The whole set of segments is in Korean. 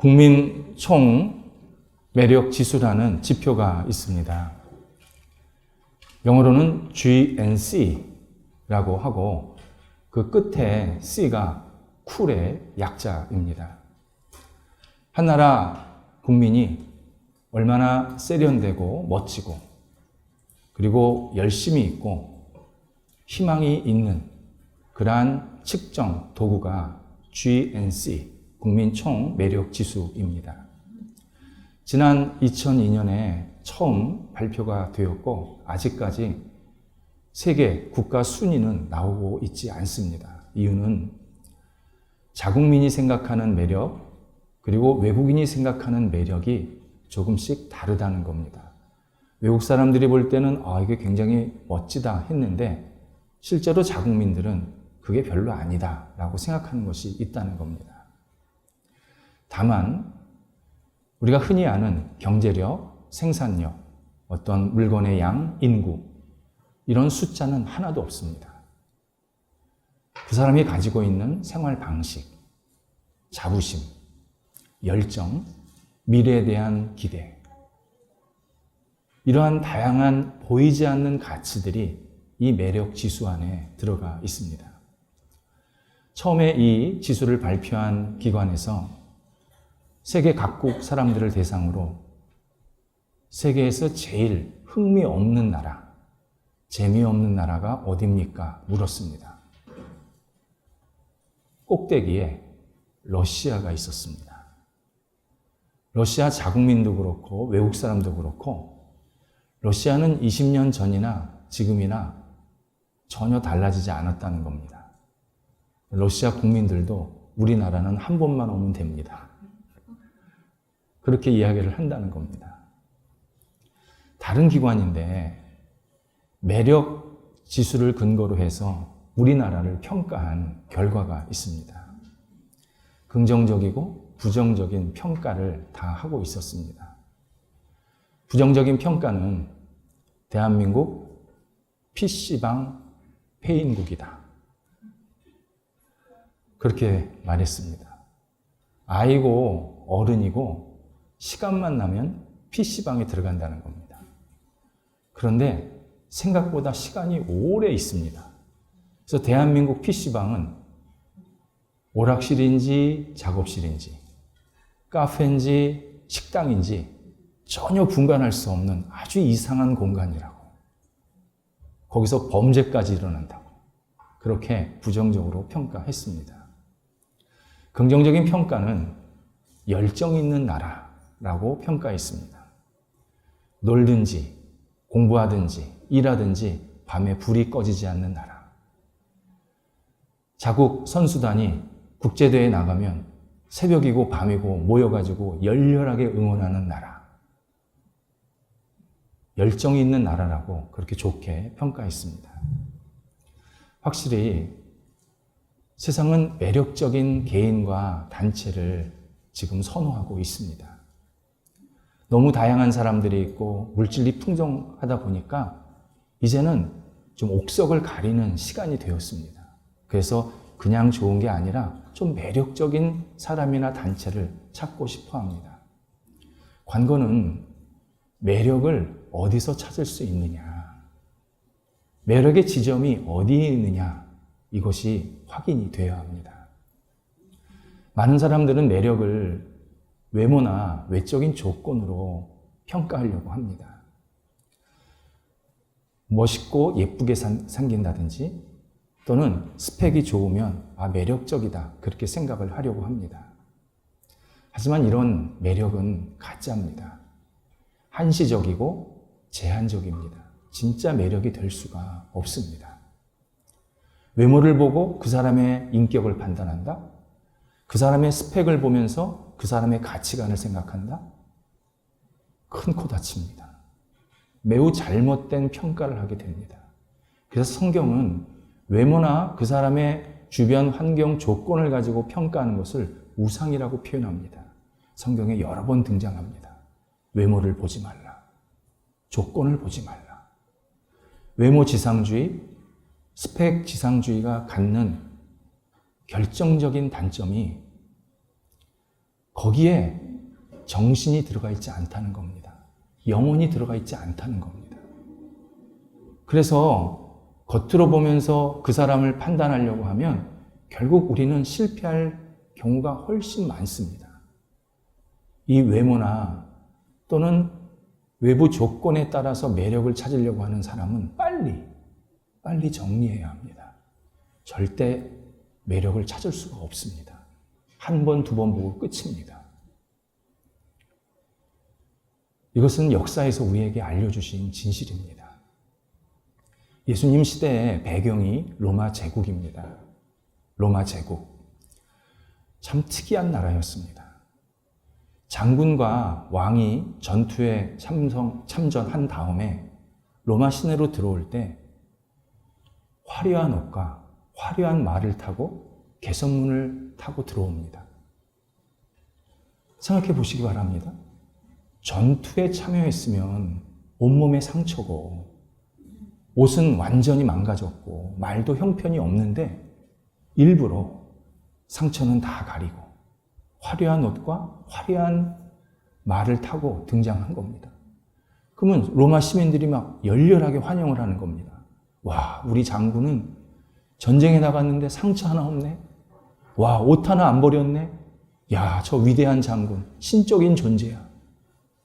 국민 총 매력 지수라는 지표가 있습니다. 영어로는 GNC라고 하고 그 끝에 C가 쿨의 약자입니다. 한 나라 국민이 얼마나 세련되고 멋지고 그리고 열심히 있고 희망이 있는 그러한 측정 도구가 GNC, 국민 총 매력 지수입니다. 지난 2002년에 처음 발표가 되었고 아직까지 세계 국가 순위는 나오고 있지 않습니다. 이유는 자국민이 생각하는 매력 그리고 외국인이 생각하는 매력이 조금씩 다르다는 겁니다. 외국 사람들이 볼 때는 이게 굉장히 멋지다 했는데 실제로 자국민들은 그게 별로 아니다 라고 생각하는 것이 있다는 겁니다. 다만 우리가 흔히 아는 경제력, 생산력, 어떤 물건의 양, 인구 이런 숫자는 하나도 없습니다. 그 사람이 가지고 있는 생활 방식, 자부심, 열정, 미래에 대한 기대 이러한 다양한 보이지 않는 가치들이 이 매력 지수 안에 들어가 있습니다. 처음에 이 지수를 발표한 기관에서 세계 각국 사람들을 대상으로 세계에서 제일 흥미없는 나라, 재미없는 나라가 어디입니까? 물었습니다. 꼭대기에 러시아가 있었습니다. 러시아 자국민도 그렇고 외국 사람도 그렇고 러시아는 20년 전이나 지금이나 전혀 달라지지 않았다는 겁니다. 러시아 국민들도 우리나라는 한 번만 오면 됩니다. 그렇게 이야기를 한다는 겁니다. 다른 기관인데 매력 지수를 근거로 해서 우리나라를 평가한 결과가 있습니다. 긍정적이고 부정적인 평가를 다 하고 있었습니다. 부정적인 평가는 대한민국 PC방 폐인국이다. 그렇게 말했습니다. 아이고 어른이고 시간만 나면 PC방에 들어간다는 겁니다. 그런데 생각보다 시간이 오래 있습니다. 그래서 대한민국 PC방은 오락실인지 작업실인지 카페인지 식당인지 전혀 분간할 수 없는 아주 이상한 공간이라고. 거기서 범죄까지 일어난다고. 그렇게 부정적으로 평가했습니다. 긍정적인 평가는 열정 있는 나라라고 평가했습니다. 놀든지 공부하든지 일하든지 밤에 불이 꺼지지 않는 나라. 자국 선수단이 국제대회에 나가면 새벽이고 밤이고 모여가지고 열렬하게 응원하는 나라. 열정이 있는 나라라고 그렇게 좋게 평가했습니다. 확실히 세상은 매력적인 개인과 단체를 지금 선호하고 있습니다. 너무 다양한 사람들이 있고 물질이 풍성하다 보니까 이제는 좀 옥석을 가리는 시간이 되었습니다. 그래서 그냥 좋은 게 아니라 좀 매력적인 사람이나 단체를 찾고 싶어 합니다. 관건은 매력을 어디서 찾을 수 있느냐, 매력의 지점이 어디에 있느냐, 이것이 확인이 되어야 합니다. 많은 사람들은 매력을 외모나 외적인 조건으로 평가하려고 합니다. 멋있고 예쁘게 생긴다든지 또는 스펙이 좋으면 매력적이다 그렇게 생각을 하려고 합니다. 하지만 이런 매력은 가짜입니다. 한시적이고 제한적입니다. 진짜 매력이 될 수가 없습니다. 외모를 보고 그 사람의 인격을 판단한다? 그 사람의 스펙을 보면서 그 사람의 가치관을 생각한다? 큰 코 다칩니다. 매우 잘못된 평가를 하게 됩니다. 그래서 성경은 외모나 그 사람의 주변 환경 조건을 가지고 평가하는 것을 우상이라고 표현합니다. 성경에 여러 번 등장합니다. 외모를 보지 말라. 조건을 보지 말라. 외모 지상주의, 스펙 지상주의가 갖는 결정적인 단점이 거기에 정신이 들어가 있지 않다는 겁니다. 영혼이 들어가 있지 않다는 겁니다. 그래서 겉으로 보면서 그 사람을 판단하려고 하면 결국 우리는 실패할 경우가 훨씬 많습니다. 이 외모나 또는 외부 조건에 따라서 매력을 찾으려고 하는 사람은 빨리 정리해야 합니다. 절대 매력을 찾을 수가 없습니다. 한 번, 두 번 보고 끝입니다. 이것은 역사에서 우리에게 알려주신 진실입니다. 예수님 시대의 배경이 로마 제국입니다. 로마 제국. 참 특이한 나라였습니다. 장군과 왕이 전투에 참전한 다음에 로마 시내로 들어올 때 화려한 옷과 화려한 말을 타고 개선문을 타고 들어옵니다. 생각해 보시기 바랍니다. 전투에 참여했으면 온몸에 상처고 옷은 완전히 망가졌고 말도 형편이 없는데 일부러 상처는 다 가리고 화려한 옷과 화려한 말을 타고 등장한 겁니다. 그러면 로마 시민들이 막 열렬하게 환영을 하는 겁니다. 와, 우리 장군은 전쟁에 나갔는데 상처 하나 없네. 와, 옷 하나 안 버렸네. 야, 저 위대한 장군, 신적인 존재야.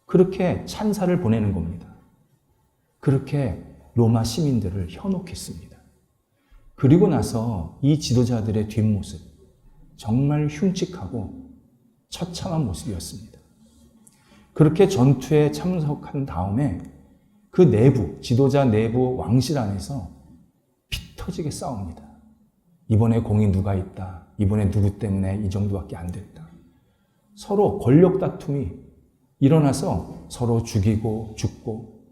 그렇게 찬사를 보내는 겁니다. 그렇게 로마 시민들을 현혹했습니다. 그리고 나서 이 지도자들의 뒷모습, 정말 흉측하고 처참한 모습이었습니다. 그렇게 전투에 참석한 다음에 그 내부, 지도자 내부 왕실 안에서 피 터지게 싸웁니다. 이번에 공이 누가 있다. 이번에 누구 때문에 이 정도밖에 안 됐다. 서로 권력 다툼이 일어나서 서로 죽이고 죽고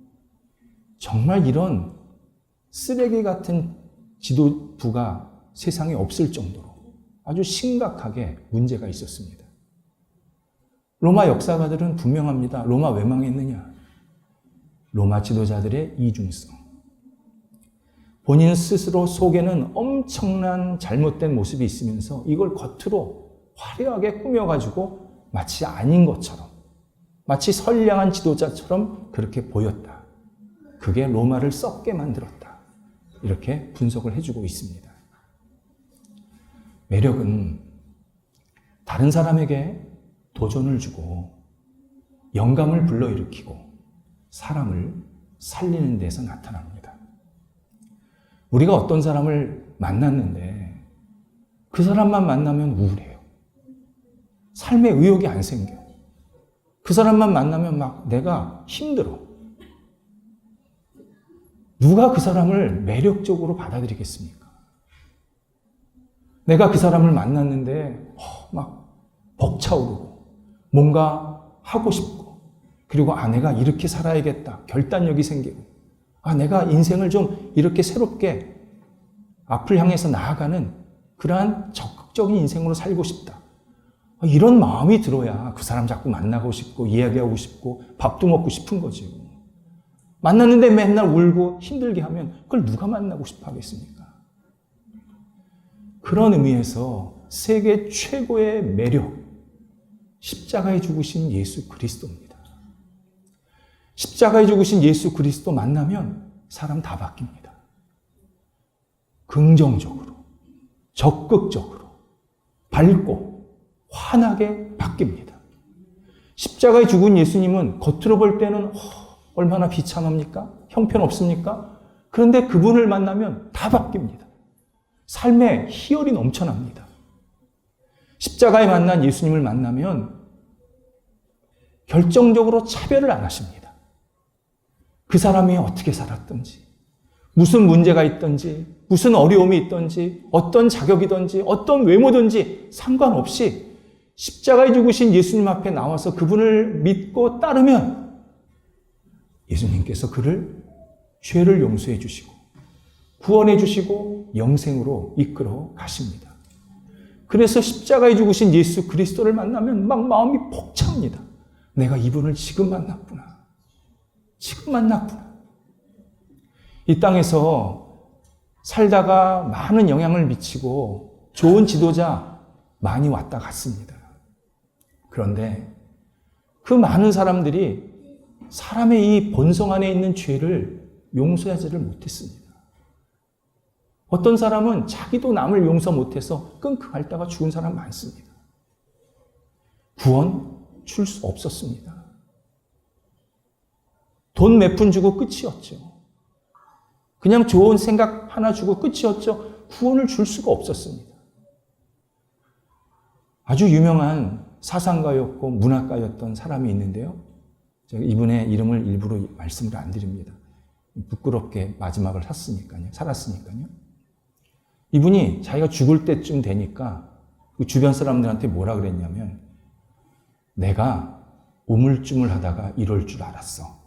정말 이런 쓰레기 같은 지도부가 세상에 없을 정도로 아주 심각하게 문제가 있었습니다. 로마 역사가들은 분명합니다. 로마 왜 망했느냐? 로마 지도자들의 이중성. 본인 스스로 속에는 엄청난 잘못된 모습이 있으면서 이걸 겉으로 화려하게 꾸며가지고 마치 아닌 것처럼, 마치 선량한 지도자처럼 그렇게 보였다. 그게 로마를 썩게 만들었다. 이렇게 분석을 해주고 있습니다. 매력은 다른 사람에게 도전을 주고 영감을 불러일으키고 사람을 살리는 데서 나타납니다. 우리가 어떤 사람을 만났는데 그 사람만 만나면 우울해요. 삶에 의욕이 안 생겨. 그 사람만 만나면 막 내가 힘들어. 누가 그 사람을 매력적으로 받아들이겠습니까? 내가 그 사람을 만났는데 막 벅차오르고 뭔가 하고 싶고 그리고 내가 이렇게 살아야겠다. 결단력이 생기고 내가 인생을 좀 이렇게 새롭게 앞을 향해서 나아가는 그러한 적극적인 인생으로 살고 싶다. 이런 마음이 들어야 그 사람 자꾸 만나고 싶고 이야기하고 싶고 밥도 먹고 싶은 거지. 만났는데 맨날 울고 힘들게 하면 그걸 누가 만나고 싶어 하겠습니까? 그런 의미에서 세계 최고의 매력, 십자가에 죽으신 예수 그리스도입니다. 십자가에 죽으신 예수 그리스도 만나면 사람 다 바뀝니다. 긍정적으로, 적극적으로, 밝고 환하게 바뀝니다. 십자가에 죽은 예수님은 겉으로 볼 때는 얼마나 비참합니까? 형편없습니까? 그런데 그분을 만나면 다 바뀝니다. 삶에 희열이 넘쳐납니다. 십자가에 만난 예수님을 만나면 결정적으로 차별을 안 하십니다. 그 사람이 어떻게 살았든지, 무슨 문제가 있든지, 무슨 어려움이 있든지, 어떤 자격이든지, 어떤 외모든지 상관없이 십자가에 죽으신 예수님 앞에 나와서 그분을 믿고 따르면 예수님께서 그를 죄를 용서해 주시고 구원해 주시고 영생으로 이끌어 가십니다. 그래서 십자가에 죽으신 예수 그리스도를 만나면 막 마음이 벅찹니다. 내가 이분을 지금 만났구나. 지금 만났구나. 이 땅에서 살다가 많은 영향을 미치고 좋은 지도자 많이 왔다 갔습니다. 그런데 그 많은 사람들이 사람의 이 본성 안에 있는 죄를 용서하지를 못했습니다. 어떤 사람은 자기도 남을 용서 못해서 끙끙 앓다가 죽은 사람 많습니다. 구원 줄 수 없었습니다. 돈 몇 푼 주고 끝이었죠. 그냥 좋은 생각 하나 주고 끝이었죠. 구원을 줄 수가 없었습니다. 아주 유명한 사상가였고 문학가였던 사람이 있는데요. 제가 이분의 이름을 일부러 말씀을 안 드립니다. 부끄럽게 마지막을 살았으니까요. 이분이 자기가 죽을 때쯤 되니까 그 주변 사람들한테 뭐라 그랬냐면, 내가 우물쭈물하다가 이럴 줄 알았어.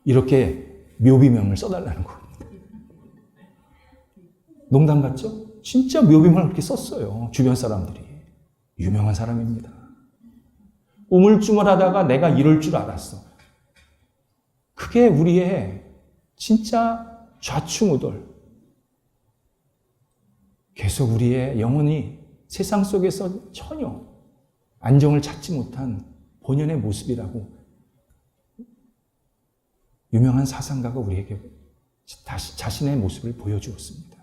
이렇게 묘비명을 써달라는 겁니다. 농담 같죠? 진짜 묘비명을 그렇게 썼어요. 주변 사람들이. 유명한 사람입니다. 우물쭈물하다가 내가 이럴 줄 알았어. 그게 우리의 진짜 좌충우돌. 계속 우리의 영혼이 세상 속에서 전혀 안정을 찾지 못한 본연의 모습이라고 유명한 사상가가 우리에게 자신의 모습을 보여주었습니다.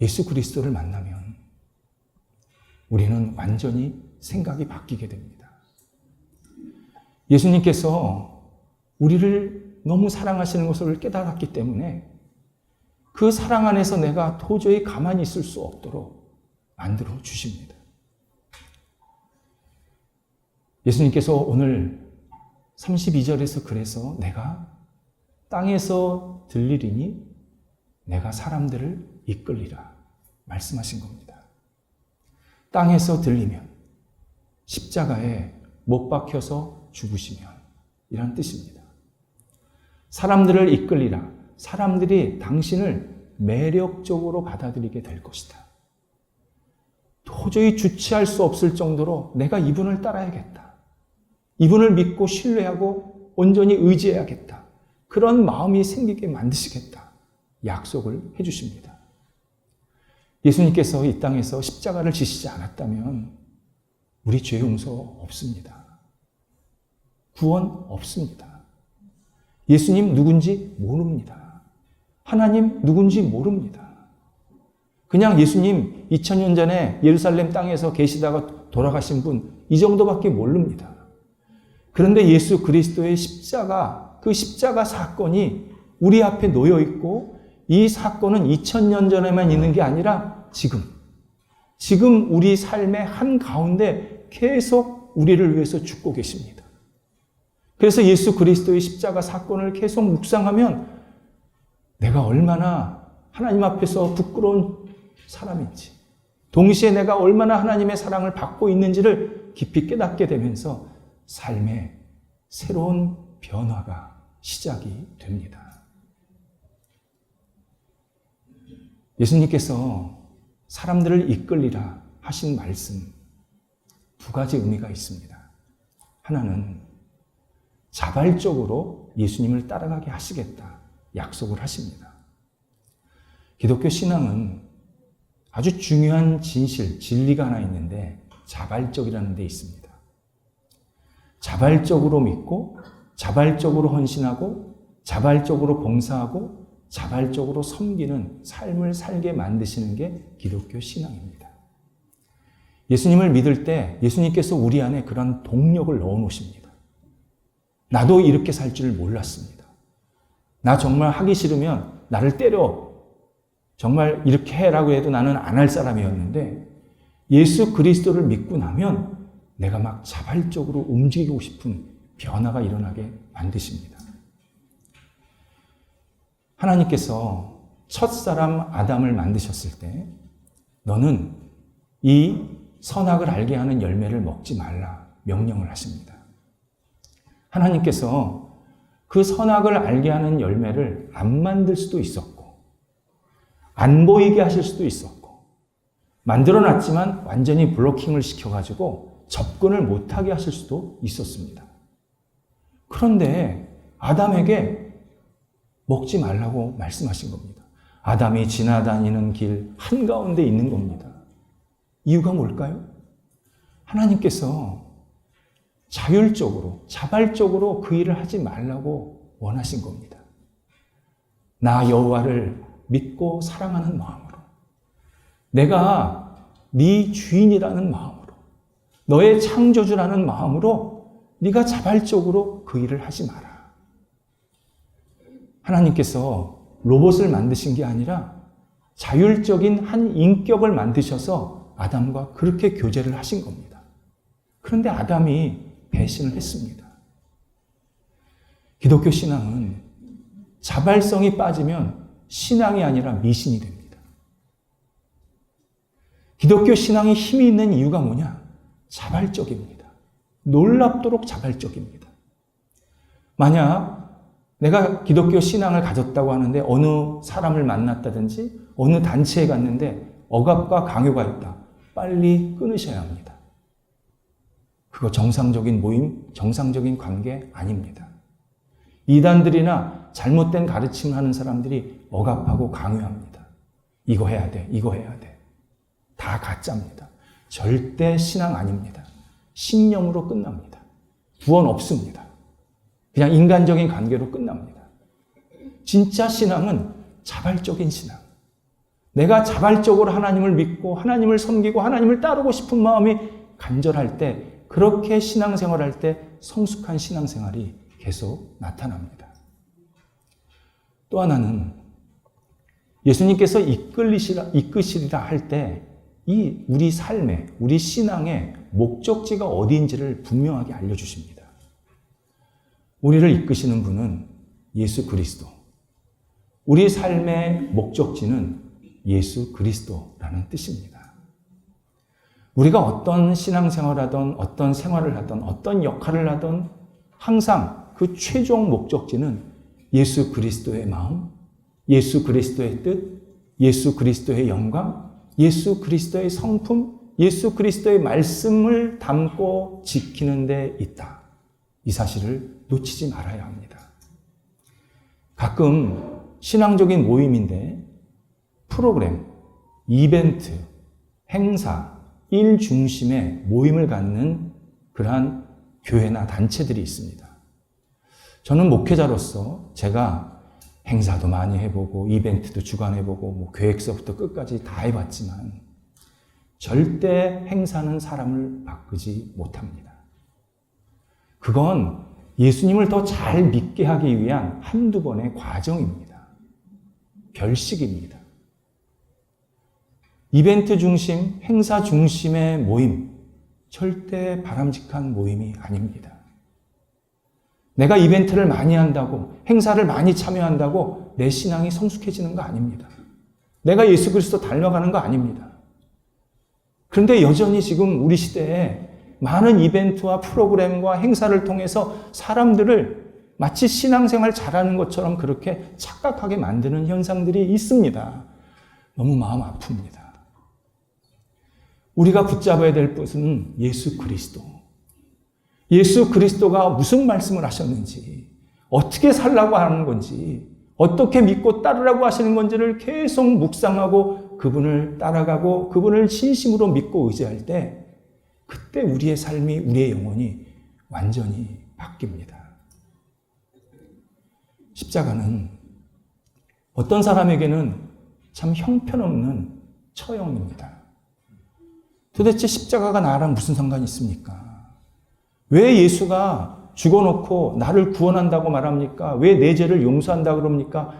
예수 그리스도를 만나면 우리는 완전히 생각이 바뀌게 됩니다. 예수님께서 우리를 너무 사랑하시는 것을 깨달았기 때문에 그 사랑 안에서 내가 도저히 가만히 있을 수 없도록 만들어 주십니다. 예수님께서 오늘 32절에서 그래서 내가 땅에서 들리리니 내가 사람들을 이끌리라 말씀하신 겁니다. 땅에서 들리면 십자가에 못 박혀서 죽으시면 이란 뜻입니다. 사람들을 이끌리라. 사람들이 당신을 매력적으로 받아들이게 될 것이다. 도저히 주체할 수 없을 정도로 내가 이분을 따라야겠다. 이분을 믿고 신뢰하고 온전히 의지해야겠다. 그런 마음이 생기게 만드시겠다. 약속을 해주십니다. 예수님께서 이 땅에서 십자가를 지시지 않았다면 우리 죄 용서 없습니다. 구원 없습니다. 예수님 누군지 모릅니다. 하나님 누군지 모릅니다. 그냥 예수님 2000년 전에 예루살렘 땅에서 계시다가 돌아가신 분 이 정도밖에 모릅니다. 그런데 예수 그리스도의 십자가, 그 십자가 사건이 우리 앞에 놓여 있고 이 사건은 2000년 전에만 있는 게 아니라 지금 우리 삶의 한가운데 계속 우리를 위해서 죽고 계십니다. 그래서 예수 그리스도의 십자가 사건을 계속 묵상하면 내가 얼마나 하나님 앞에서 부끄러운 사람인지, 동시에 내가 얼마나 하나님의 사랑을 받고 있는지를 깊이 깨닫게 되면서 삶의 새로운 변화가 시작이 됩니다. 예수님께서 사람들을 이끌리라 하신 말씀 두 가지 의미가 있습니다. 하나는 자발적으로 예수님을 따라가게 하시겠다 약속을 하십니다. 기독교 신앙은 아주 중요한 진리가 하나 있는데 자발적이라는 데 있습니다. 자발적으로 믿고 자발적으로 헌신하고 자발적으로 봉사하고 자발적으로 섬기는 삶을 살게 만드시는 게 기독교 신앙입니다. 예수님을 믿을 때 예수님께서 우리 안에 그런 동력을 넣어 놓으십니다. 나도 이렇게 살 줄 몰랐습니다. 나 정말 하기 싫으면 나를 때려. 정말 이렇게 해라고 해도 나는 안 할 사람이었는데 예수 그리스도를 믿고 나면 내가 막 자발적으로 움직이고 싶은 변화가 일어나게 만드십니다. 하나님께서 첫사람 아담을 만드셨을 때 너는 이 선악을 알게 하는 열매를 먹지 말라 명령을 하십니다. 하나님께서 그 선악을 알게 하는 열매를 안 만들 수도 있었고 안 보이게 하실 수도 있었고 만들어놨지만 완전히 블로킹을 시켜가지고 접근을 못하게 하실 수도 있었습니다. 그런데 아담에게 먹지 말라고 말씀하신 겁니다. 아담이 지나다니는 길 한가운데 있는 겁니다. 이유가 뭘까요? 하나님께서 자율적으로, 자발적으로 그 일을 하지 말라고 원하신 겁니다. 나 여호와를 믿고 사랑하는 마음으로, 내가 네 주인이라는 마음으로, 너의 창조주라는 마음으로 네가 자발적으로 그 일을 하지 마라. 하나님께서 로봇을 만드신 게 아니라 자율적인 한 인격을 만드셔서 아담과 그렇게 교제를 하신 겁니다. 그런데 아담이 배신을 했습니다. 기독교 신앙은 자발성이 빠지면 신앙이 아니라 미신이 됩니다. 기독교 신앙이 힘이 있는 이유가 뭐냐? 자발적입니다. 놀랍도록 자발적입니다. 만약 내가 기독교 신앙을 가졌다고 하는데 어느 사람을 만났다든지 어느 단체에 갔는데 억압과 강요가 있다. 빨리 끊으셔야 합니다. 그거 정상적인 모임, 정상적인 관계 아닙니다. 이단들이나 잘못된 가르침을 하는 사람들이 억압하고 강요합니다. 이거 해야 돼, 이거 해야 돼. 다 가짜입니다. 절대 신앙 아닙니다. 신념으로 끝납니다. 구원 없습니다. 그냥 인간적인 관계로 끝납니다. 진짜 신앙은 자발적인 신앙. 내가 자발적으로 하나님을 믿고 하나님을 섬기고 하나님을 따르고 싶은 마음이 간절할 때, 그렇게 신앙생활할 때 성숙한 신앙생활이 계속 나타납니다. 또 하나는 예수님께서 이끄시리라 할 때 이 우리 삶의, 우리 신앙의 목적지가 어디인지를 분명하게 알려주십니다. 우리를 이끄시는 분은 예수 그리스도. 우리 삶의 목적지는 예수 그리스도라는 뜻입니다. 우리가 어떤 신앙생활을 하든 어떤 생활을 하든 어떤 역할을 하든 항상 그 최종 목적지는 예수 그리스도의 마음, 예수 그리스도의 뜻, 예수 그리스도의 영광, 예수 그리스도의 성품, 예수 그리스도의 말씀을 담고 지키는 데 있다. 이 사실을 놓치지 말아야 합니다. 가끔 신앙적인 모임인데 프로그램, 이벤트, 행사, 일 중심의 모임을 갖는 그러한 교회나 단체들이 있습니다. 저는 목회자로서 제가 행사도 많이 해보고 이벤트도 주관해보고 계획서부터 끝까지 다 해봤지만 절대 행사는 사람을 바꾸지 못합니다. 그건 예수님을 더 잘 믿게 하기 위한 한두 번의 과정입니다. 결식입니다. 이벤트 중심, 행사 중심의 모임, 절대 바람직한 모임이 아닙니다. 내가 이벤트를 많이 한다고, 행사를 많이 참여한다고 내 신앙이 성숙해지는 거 아닙니다. 내가 예수 그리스도 닮아가는 거 아닙니다. 그런데 여전히 지금 우리 시대에 많은 이벤트와 프로그램과 행사를 통해서 사람들을 마치 신앙생활 잘하는 것처럼 그렇게 착각하게 만드는 현상들이 있습니다. 너무 마음 아픕니다. 우리가 붙잡아야 될 것은 예수 그리스도. 예수 그리스도가 무슨 말씀을 하셨는지, 어떻게 살라고 하는 건지, 어떻게 믿고 따르라고 하시는 건지를 계속 묵상하고 그분을 따라가고 그분을 진심으로 믿고 의지할 때 그때 우리의 삶이, 우리의 영혼이 완전히 바뀝니다. 십자가는 어떤 사람에게는 참 형편없는 처형입니다. 도대체 십자가가 나랑 무슨 상관이 있습니까? 왜 예수가 죽어놓고 나를 구원한다고 말합니까? 왜 내 죄를 용서한다고 그럽니까?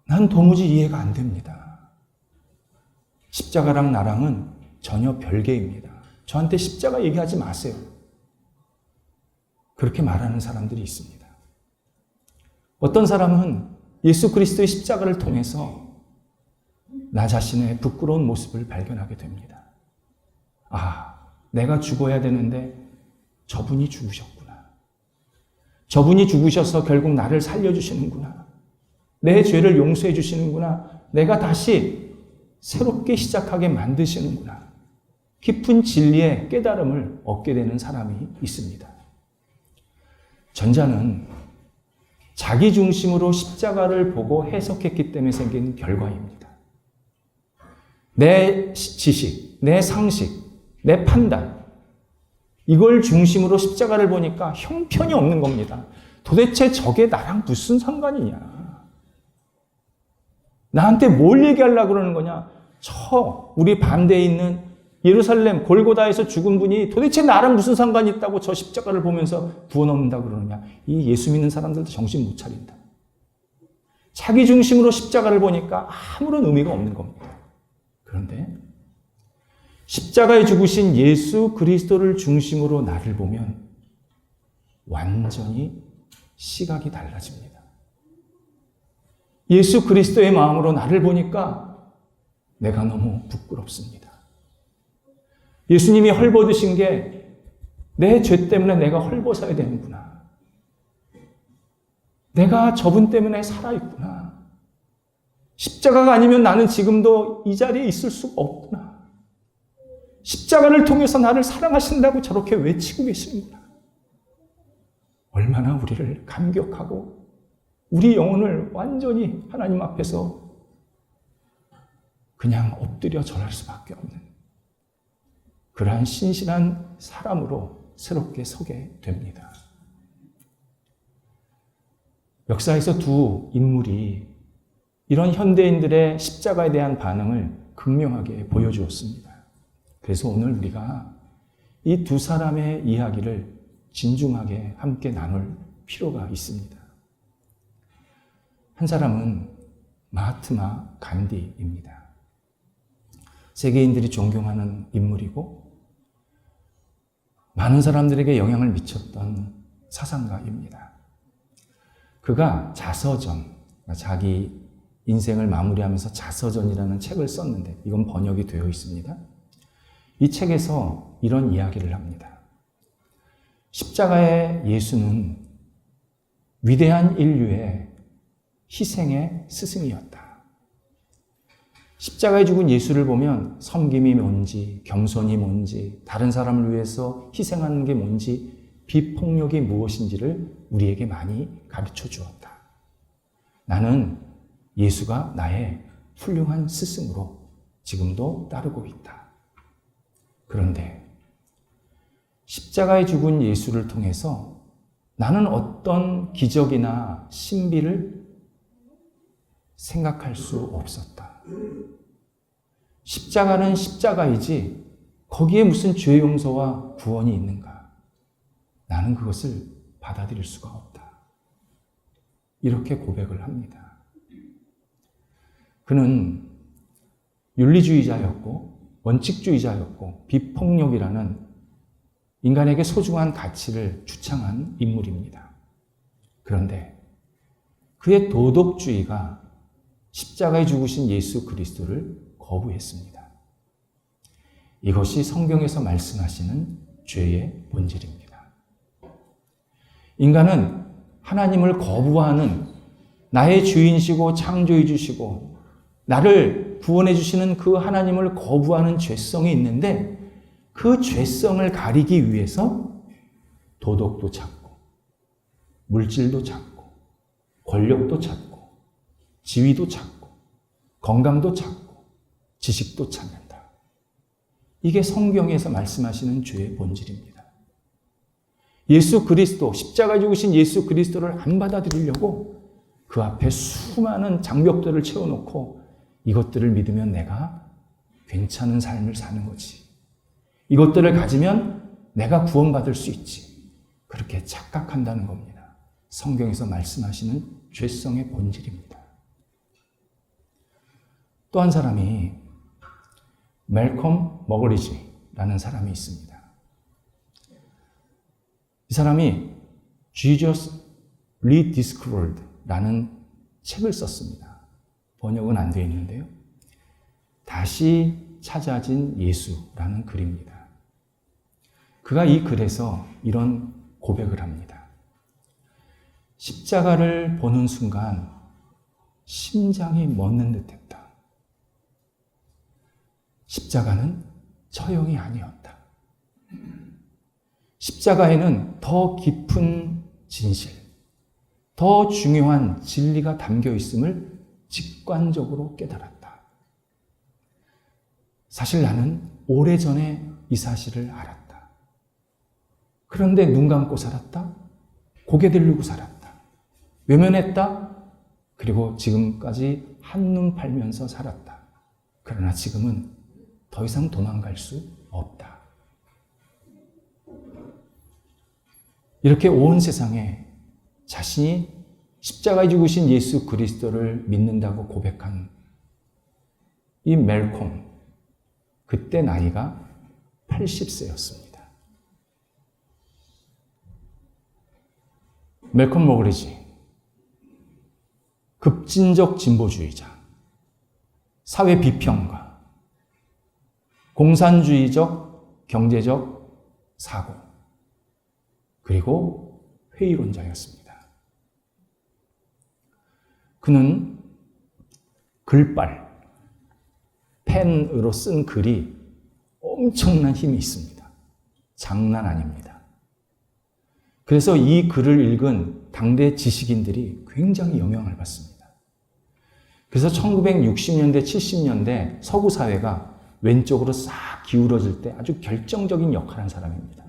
난 도무지 이해가 안 됩니다. 십자가랑 나랑은 전혀 별개입니다. 저한테 십자가 얘기하지 마세요. 그렇게 말하는 사람들이 있습니다. 어떤 사람은 예수 그리스도의 십자가를 통해서 나 자신의 부끄러운 모습을 발견하게 됩니다. 아, 내가 죽어야 되는데 저분이 죽으셨구나. 저분이 죽으셔서 결국 나를 살려주시는구나. 내 죄를 용서해 주시는구나. 내가 다시 새롭게 시작하게 만드시는구나. 깊은 진리의 깨달음을 얻게 되는 사람이 있습니다. 전자는 자기 중심으로 십자가를 보고 해석했기 때문에 생긴 결과입니다. 내 지식, 내 상식, 내 판단, 이걸 중심으로 십자가를 보니까 형편이 없는 겁니다. 도대체 저게 나랑 무슨 상관이냐? 나한테 뭘 얘기하려고 그러는 거냐? 우리 반대에 있는 예루살렘 골고다에서 죽은 분이 도대체 나랑 무슨 상관이 있다고 저 십자가를 보면서 부어 넣는다고 그러느냐? 이 예수 믿는 사람들도 정신 못 차린다. 자기 중심으로 십자가를 보니까 아무런 의미가 없는 겁니다. 그런데 십자가에 죽으신 예수 그리스도를 중심으로 나를 보면 완전히 시각이 달라집니다. 예수 그리스도의 마음으로 나를 보니까 내가 너무 부끄럽습니다. 예수님이 헐벗으신 게 내 죄 때문에 내가 헐벗어야 되는구나. 내가 저분 때문에 살아있구나. 십자가가 아니면 나는 지금도 이 자리에 있을 수가 없구나. 십자가를 통해서 나를 사랑하신다고 저렇게 외치고 계시는구나. 얼마나 우리를 감격하고 우리 영혼을 완전히 하나님 앞에서 그냥 엎드려 절할 수밖에 없는 그러한 신실한 사람으로 새롭게 서게 됩니다. 역사에서 두 인물이 이런 현대인들의 십자가에 대한 반응을 극명하게 보여주었습니다. 그래서 오늘 우리가 이 두 사람의 이야기를 진중하게 함께 나눌 필요가 있습니다. 한 사람은 마하트마 간디입니다. 세계인들이 존경하는 인물이고 많은 사람들에게 영향을 미쳤던 사상가입니다. 그가 자서전, 자기 인생을 마무리하면서 자서전이라는 책을 썼는데 이건 번역이 되어 있습니다. 이 책에서 이런 이야기를 합니다. 십자가의 예수는 위대한 인류의 희생의 스승이었다. 십자가에 죽은 예수를 보면 섬김이 뭔지, 겸손이 뭔지, 다른 사람을 위해서 희생하는 게 뭔지, 비폭력이 무엇인지를 우리에게 많이 가르쳐 주었다. 나는 예수가 나의 훌륭한 스승으로 지금도 따르고 있다. 그런데 십자가에 죽은 예수를 통해서 나는 어떤 기적이나 신비를 생각할 수 없었다. 십자가는 십자가이지 거기에 무슨 죄 용서와 구원이 있는가? 나는 그것을 받아들일 수가 없다. 이렇게 고백을 합니다. 그는 윤리주의자였고 원칙주의자였고 비폭력이라는 인간에게 소중한 가치를 주창한 인물입니다. 그런데 그의 도덕주의가 십자가에 죽으신 예수 그리스도를 거부했습니다. 이것이 성경에서 말씀하시는 죄의 본질입니다. 인간은 하나님을 거부하는 나의 주인이시고 창조해 주시고 나를 구원해 주시는 그 하나님을 거부하는 죄성이 있는데 그 죄성을 가리기 위해서 도덕도 찾고 물질도 찾고 권력도 찾고 지위도 찾고 건강도 찾고 지식도 찾는다. 이게 성경에서 말씀하시는 죄의 본질입니다. 예수 그리스도, 십자가에 죽으신 예수 그리스도를 안 받아들이려고 그 앞에 수많은 장벽들을 채워놓고 이것들을 믿으면 내가 괜찮은 삶을 사는 거지. 이것들을 가지면 내가 구원받을 수 있지. 그렇게 착각한다는 겁니다. 성경에서 말씀하시는 죄성의 본질입니다. 또 한 사람이 멜컴 머거리지라는 사람이 있습니다. 이 사람이 Jesus Rediscovered라는 책을 썼습니다. 번역은 안 되어 있는데요. 다시 찾아진 예수라는 글입니다. 그가 이 글에서 이런 고백을 합니다. 십자가를 보는 순간 심장이 멎는 듯했다. 십자가는 처형이 아니었다. 십자가에는 더 깊은 진실, 더 중요한 진리가 담겨 있음을 직관적으로 깨달았다. 사실 나는 오래전에 이 사실을 알았다. 그런데 눈 감고 살았다. 고개 들고 살았다. 외면했다. 그리고 지금까지 한눈 팔면서 살았다. 그러나 지금은 더 이상 도망갈 수 없다. 이렇게 온 세상에 자신이 십자가에 죽으신 예수 그리스도를 믿는다고 고백한 이 멜콤, 그때 나이가 80세였습니다. 멜콤 머그리지, 급진적 진보주의자, 사회 비평가, 공산주의적 경제적 사고, 그리고 회의론자였습니다. 그는 글빨, 펜으로 쓴 글이 엄청난 힘이 있습니다. 장난 아닙니다. 그래서 이 글을 읽은 당대 지식인들이 굉장히 영향을 받습니다. 그래서 1960년대, 70년대 서구 사회가 왼쪽으로 싹 기울어질 때 아주 결정적인 역할을 한 사람입니다.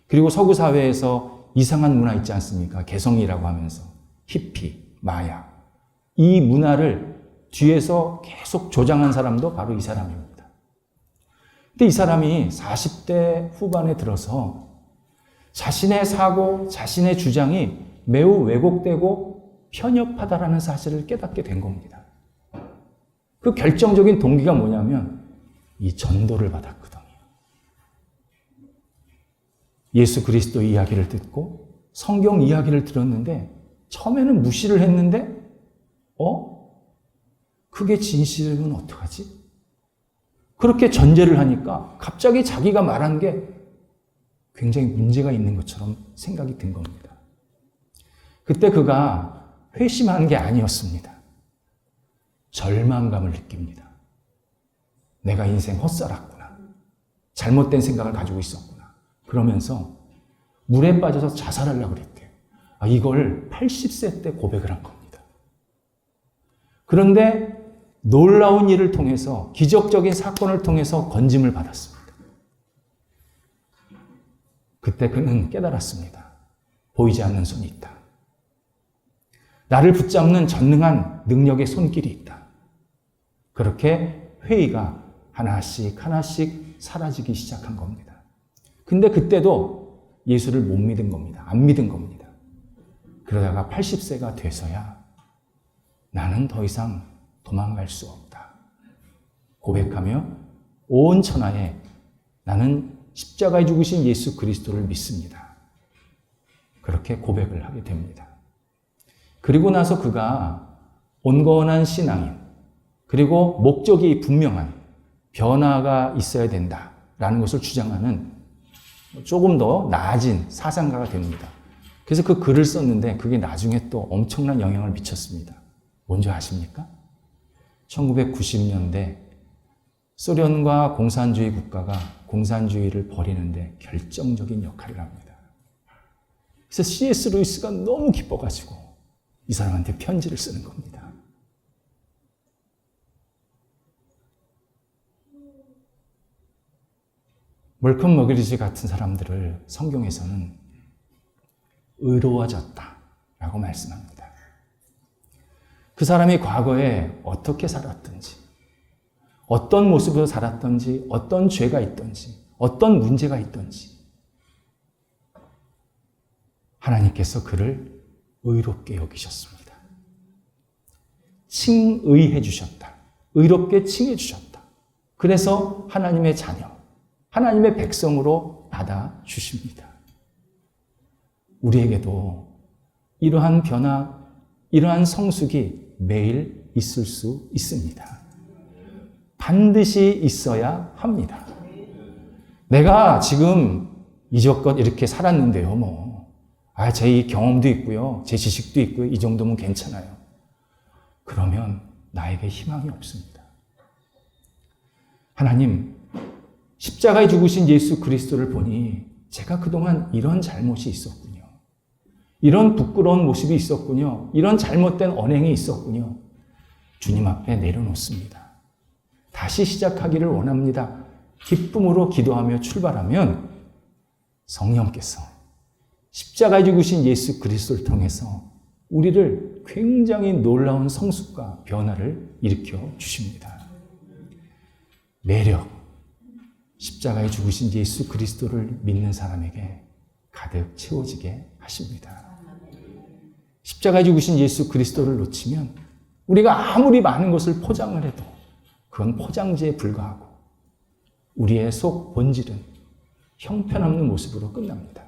그리고 서구 사회에서 이상한 문화 있지 않습니까? 개성이라고 하면서 히피, 마야, 이 문화를 뒤에서 계속 조장한 사람도 바로 이 사람입니다. 근데 이 사람이 40대 후반에 들어서 자신의 사고, 자신의 주장이 매우 왜곡되고 편협하다라는 사실을 깨닫게 된 겁니다. 그 결정적인 동기가 뭐냐면 이 전도를 받았거든요. 예수 그리스도 이야기를 듣고 성경 이야기를 들었는데 처음에는 무시를 했는데 그게 진실은 어떡하지? 그렇게 전제를 하니까 갑자기 자기가 말한 게 굉장히 문제가 있는 것처럼 생각이 든 겁니다. 그때 그가 회심한 게 아니었습니다. 절망감을 느낍니다. 내가 인생 헛살았구나. 잘못된 생각을 가지고 있었구나. 그러면서 물에 빠져서 자살하려고 그랬대요. 이걸 80세 때 고백을 한 겁니다. 그런데 놀라운 일을 통해서, 기적적인 사건을 통해서 건짐을 받았습니다. 그때 그는 깨달았습니다. 보이지 않는 손이 있다. 나를 붙잡는 전능한 능력의 손길이 있다. 그렇게 회의가 하나씩 하나씩 사라지기 시작한 겁니다. 근데 그때도 예수를 못 믿은 겁니다. 안 믿은 겁니다. 그러다가 80세가 돼서야 나는 더 이상 도망갈 수 없다. 고백하며 온 천하에 나는 십자가에 죽으신 예수 그리스도를 믿습니다. 그렇게 고백을 하게 됩니다. 그리고 나서 그가 온건한 신앙인, 그리고 목적이 분명한 변화가 있어야 된다라는 것을 주장하는 조금 더 나아진 사상가가 됩니다. 그래서 그 글을 썼는데 그게 나중에 또 엄청난 영향을 미쳤습니다. 뭔지 아십니까? 1990년대 소련과 공산주의 국가가 공산주의를 버리는데 결정적인 역할을 합니다. 그래서 C.S. 루이스가 너무 기뻐가지고 이 사람한테 편지를 쓰는 겁니다. 멀컴 머그리지 같은 사람들을 성경에서는 의로워졌다라고 말씀합니다. 그 사람이 과거에 어떻게 살았든지, 어떤 모습으로 살았든지, 어떤 죄가 있든지, 어떤 문제가 있든지 하나님께서 그를 의롭게 여기셨습니다. 칭의해 주셨다. 의롭게 칭해 주셨다. 그래서 하나님의 자녀, 하나님의 백성으로 받아주십니다. 우리에게도 이러한 변화, 이러한 성숙이 매일 있을 수 있습니다. 반드시 있어야 합니다. 내가 지금 이것저것 이렇게 살았는데요, 제 이 경험도 있고요, 제 지식도 있고요, 이 정도면 괜찮아요. 그러면 나에게 희망이 없습니다. 하나님, 십자가에 죽으신 예수 그리스도를 보니 제가 그동안 이런 잘못이 있었군요. 이런 부끄러운 모습이 있었군요. 이런 잘못된 언행이 있었군요. 주님 앞에 내려놓습니다. 다시 시작하기를 원합니다. 기쁨으로 기도하며 출발하면 성령께서 십자가에 죽으신 예수 그리스도를 통해서 우리를 굉장히 놀라운 성숙과 변화를 일으켜 주십니다. 매력, 십자가에 죽으신 예수 그리스도를 믿는 사람에게 가득 채워지게 하십니다. 십자가에 죽으신 예수 그리스도를 놓치면 우리가 아무리 많은 것을 포장을 해도 그건 포장지에 불과하고 우리의 속 본질은 형편없는 모습으로 끝납니다.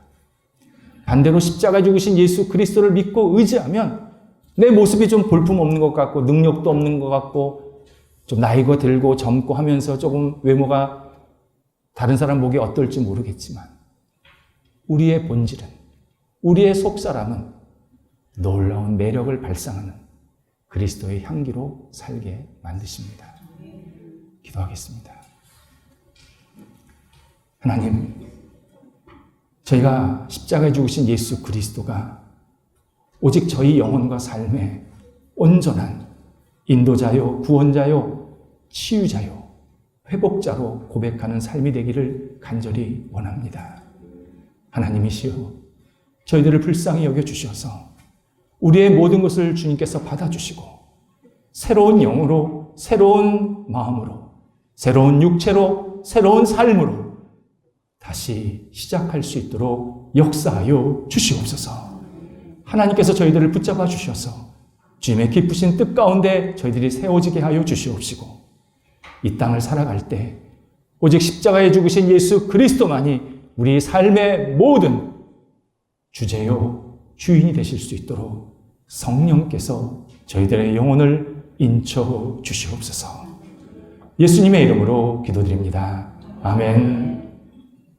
반대로 십자가에 죽으신 예수 그리스도를 믿고 의지하면 내 모습이 좀 볼품없는 것 같고 능력도 없는 것 같고 좀 나이가 들고 젊고 하면서 조금 외모가 다른 사람 보기에 어떨지 모르겠지만 우리의 본질은, 우리의 속사람은 놀라운 매력을 발산하는 그리스도의 향기로 살게 만드십니다. 기도하겠습니다. 하나님, 저희가 십자가에 죽으신 예수 그리스도가 오직 저희 영혼과 삶에 온전한 인도자요, 구원자요, 치유자요, 회복자로 고백하는 삶이 되기를 간절히 원합니다. 하나님이시여, 저희들을 불쌍히 여겨주셔서 우리의 모든 것을 주님께서 받아주시고 새로운 영으로, 새로운 마음으로, 새로운 육체로, 새로운 삶으로 다시 시작할 수 있도록 역사하여 주시옵소서. 하나님께서 저희들을 붙잡아 주셔서 주님의 기쁘신 뜻 가운데 저희들이 세워지게 하여 주시옵시고 이 땅을 살아갈 때 오직 십자가에 죽으신 예수 그리스도만이 우리 삶의 모든 주제요 주인이 되실 수 있도록 성령께서 저희들의 영혼을 인쳐 주시옵소서. 예수님의 이름으로 기도드립니다. 아멘.